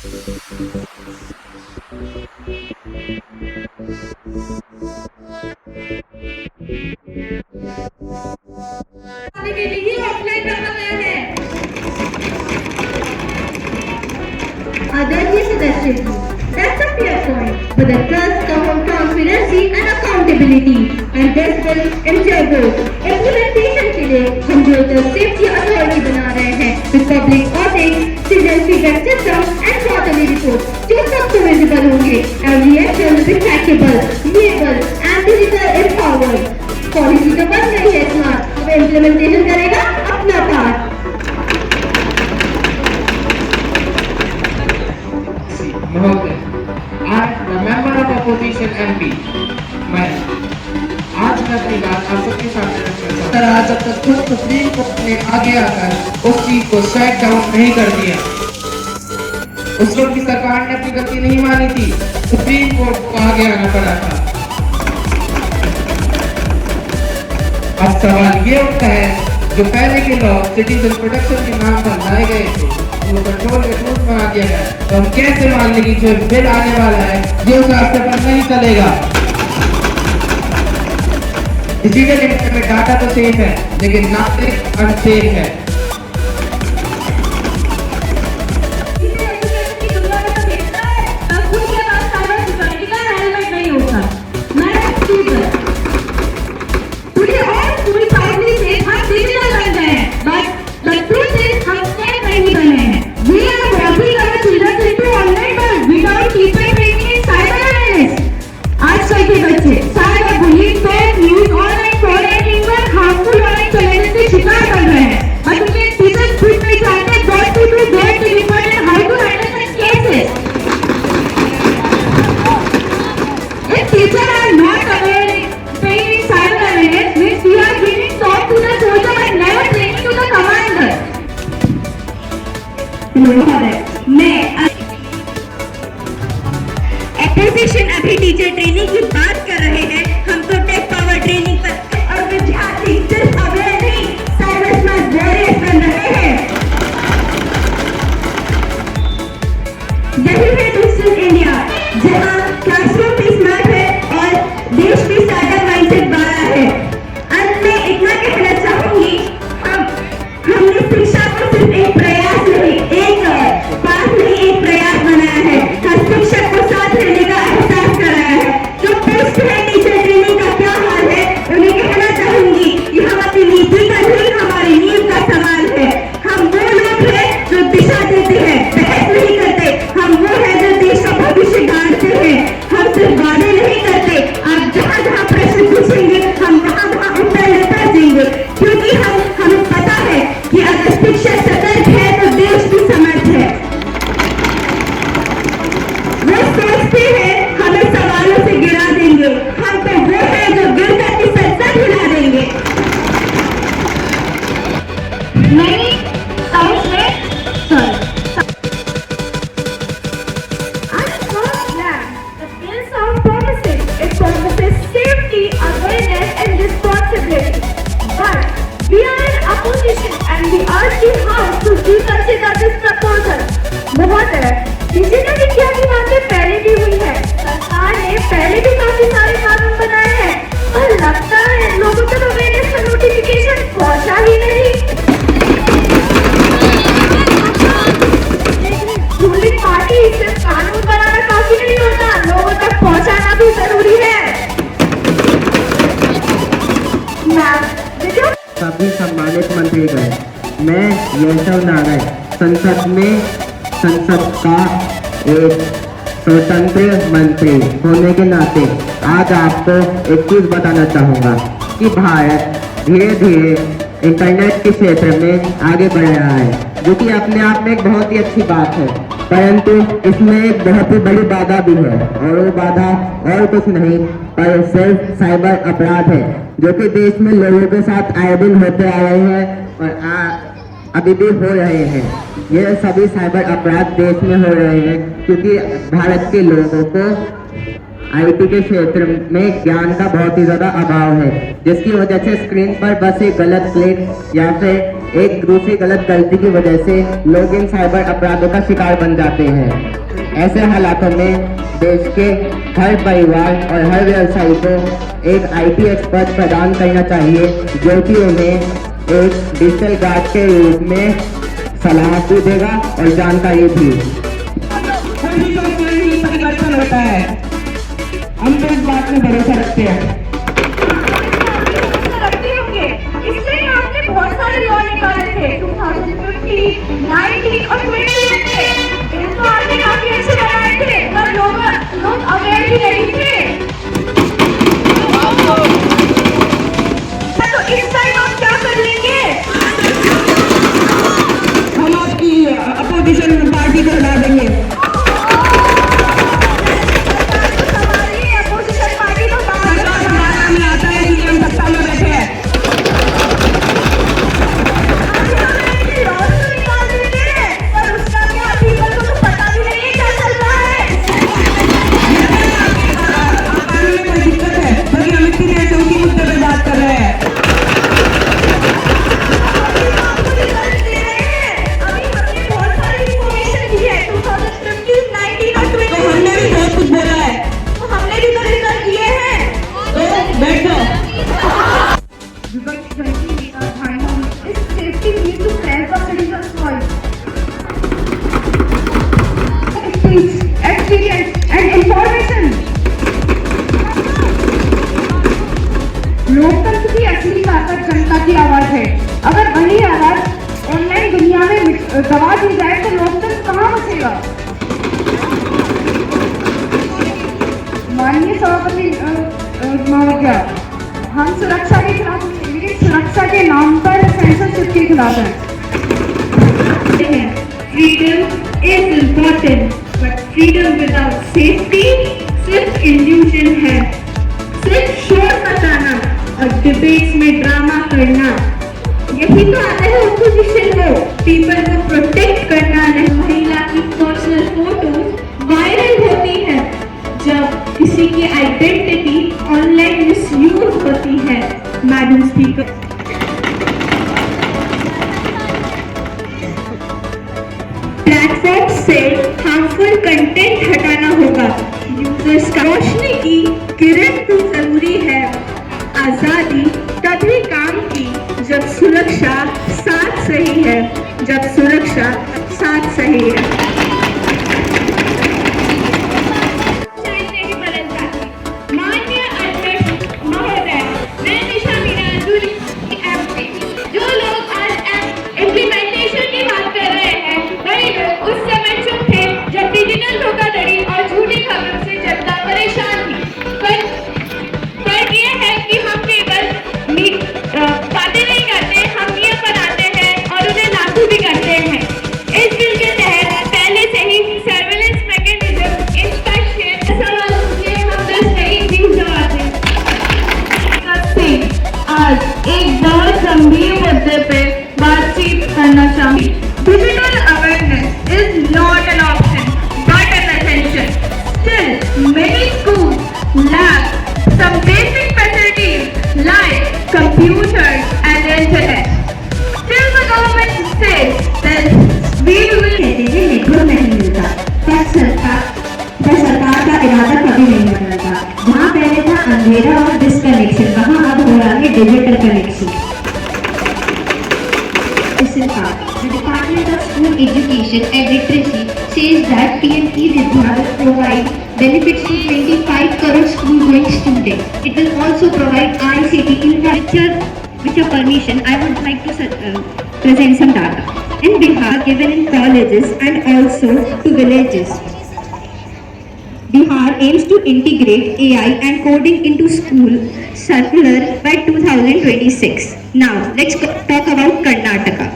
के लिए ऑफलाइन रखा गया है। आदरणीय सदस्य जी, that's a fair point, but the trust comes from transparency and accountability, and this will ensure both. Implementation के लिए हम Digital Safety Authority बना रहे हैं, with public audit, citizen feedback system and quarterly report, जो सबको visible होंगे, and reaction will be trackable, viewable and digital empowered. Policy तो बन गई है स्मार्ट, अब इम्प्लीमेंटेशन करेगा अपना पार्ट। महोदय, आज मेंबर ऑफ अपोजिशन एमपी मैं अपनी बात आप सबके सामने रखना चाहता हूं। जब तक खुद सुप्रीम कोर्ट ने आगे आकर उस चीज को शट डाउन नहीं कर दिया, उस वक्त की सरकार ने अपनी गलती नहीं मानी थी, सुप्रीम कोर्ट को आगे आना पड़ा था। अब सवाल ये उठता है, जो पहले के लॉ सिटीजन प्रोटेक्शन के नाम पर लाए गए थे, वो कंट्रोल के टूल में आ गया है, तो हम कैसे मान लें कि जो बिल आने वाला है ये उस रास्ते पर नहीं चलेगा। डिजिटल इंडिया में डाटा तो सेफ है, लेकिन नागरिक अनसेफ है। एप्लीकेशन अभी टीचर ट्रेनिंग की बात कर रहे हैं, हम तो टेक पावर ट्रेनिंग पर और विद्यार्थी सिर्फ अवेयर नहीं, साइबर स्मार्ट वॉरियर्स बन रहे हैं। यही है डिजिटल इंडिया, जहां क्लासरूम भी स्मार्ट है और देश भी साइबर माइंडसेट वाला है। अंत में इतना कहना चाहूंगी, हमने शिक्षा को सिर्फ एक प्रयास नहीं, एक पाठ नहीं, एक प्रयास बनाया है। हर शिक्षक को साथ रहने का एहसास कराया है। जो पोस्ट है टीचर ट्रेनिंग का क्या हाल है, उन्हें कहना चाहूंगी कि हम अपनी नीति का नहीं, हमारी नींव का सवाल है। हम वो लोग हैं जो दिशा देते हैं, बहस नहीं करते। हम वो हैं जो देश का भविष्य गाड़ते हैं। हम सिर्फ वादे नहीं करते, आप जहाँ जहाँ प्रश्न पूछेंगे हम वहाँ उत्तर लेकर देंगे, क्योंकि हमें पता है कि अगर शिक्षक सतर्क है तो देश भी समर्थ है। वो सोचते हैं हमें सवालों से गिरा देंगे, हम तो वो हैं जो गिर करके सच हिला देंगे। नहीं and we urge the House to reconsider this proposal. महोदय, डिजिटल इंडिया की बातें पहले भी हुई है, सरकार ने पहले भी काफी सारे कानून बनाए हैं, और लगता है लोगों तक अवेयरनेस का नोटिफिकेशन पहुंचा ही नहीं। रूलिंग पार्टी सिर्फ कानून बनाना काफी नहीं होता, लोगों तक पहुंचाना भी जरूरी है। सभी सम्मानित मंत्री गए, मैं यशव नारायण संसद का एक स्वतंत्र मंत्री होने के नाते आज आपको एक चीज बताना चाहूँगा कि भारत धीरे धीरे इंटरनेट के क्षेत्र में आगे बढ़ रहा है, जो कि अपने आप में एक बहुत ही अच्छी बात है। परंतु इसमें एक बहुत ही बड़ी बाधा भी है, और वो बाधा और कुछ नहीं पर सिर्फ साइबर अपराध है, जो कि देश में लोगों के साथ आए दिन होते आ रहे हैं और अभी भी हो रहे हैं। ये सभी साइबर अपराध देश में हो रहे हैं क्योंकि भारत के लोगों को आईटी के क्षेत्र में ज्ञान का बहुत ही ज्यादा अभाव है, जिसकी वजह से स्क्रीन पर बस एक गलत क्लिक या फिर एक दूसरी गलत गलती की वजह से लोग इन साइबर अपराधों का शिकार बन जाते हैं। ऐसे हालातों में देश के हर परिवार और हर व्यवसायी को एक आईटी एक्सपर्ट प्रदान करना चाहिए, जो कि उन्हें एक डिजिटल गार्ड के रूप में सलाह भी देगा और जानकारी भी। परिवर्तन होता है, हम तो इस बात में भरोसा रखते हैं। रखते होंगे, इसलिए आपने बहुत सारे लॉ निकाले थे 2015, 19 और 20 के। इनको आपने काफी अच्छे बनाए थे, पर लोग अवेयर भी नहीं थे। तो इस टाइम आप क्या कर लेंगे? हम आपकी अपोजिशन पार्टी को हटा देंगे। लोकतंत्र की असली ताकत जनता की आवाज है। अगर वही आवाज ऑनलाइन दुनिया में दबा दी जाए तो लोकतंत्र कहाँ बचेगा? माननीय सभापति महोदय, हम सुरक्षा के खिलाफ हैं, लेकिन सुरक्षा के नाम पर सेंसरशिप के खिलाफ हैं। Freedom is important, but freedom without safety सिर्फ इल्यूजन है। सिर्फ शोर मचाना और डिबेट्स में ड्रामा करना, यही तो आता है ऑपोजिशन को। पीपल को प्रोटेक्ट करना नहीं। महिला की पर्सनल फोटो वायरल होती है जब किसी की आइडेंटिटी ऑनलाइन मिसयूज होती है। मैडम स्पीकर, प्लेटफॉर्म से हार्मफुल कंटेंट हटाना होगा। यूजर्स का रोशनी की किरण तो जरूरी है। आजादी तभी काम की जब सुरक्षा साथ सही है, जब सुरक्षा साथ सही है। माननीय अध्यक्ष महोदय, मैं निशा मीना जो लोग आज इम्प्लीमेंटेशन की बात कर रहे हैं, वही लोग उस समय चुप थे जब डिजिटल धोखाधड़ी और झूठी खबरों से जनता परेशान थी। पर यह है कि हम केवल बातें नहीं करते, हम नियम बनाते हैं और उन्हें लागू भी करते हैं। इस बिल के तहत पहले से ही सर्वेलेंस मैकेनिज्म, इंस्पेक्शन, सवाल पूछे, हम 10 नई चीज जवाब दें। आज एक बहुत गंभीर मुद्दे पे बातचीत करना चाहूंगी। Digital awareness is not an option but an essential. Still, many schools lack some basic facilities like computers and internet. Still, the government says that we will network नहीं मिलता, पर सरकार का इरादा कभी नहीं बदलता। जहाँ पहले था अंधेरा और डिस्कनेक्शन, वहाँ अब हो रहा है digital connection. The Department of School Education and Literacy says that PME Vidya will provide benefits to 25 crore school-going students. It will also provide ICT infrastructure. With your permission, I would like to present some data. In Bihar, given in colleges and also to villages, Bihar aims to integrate AI and coding into school circular by 2026. Now, let's talk about Karnataka.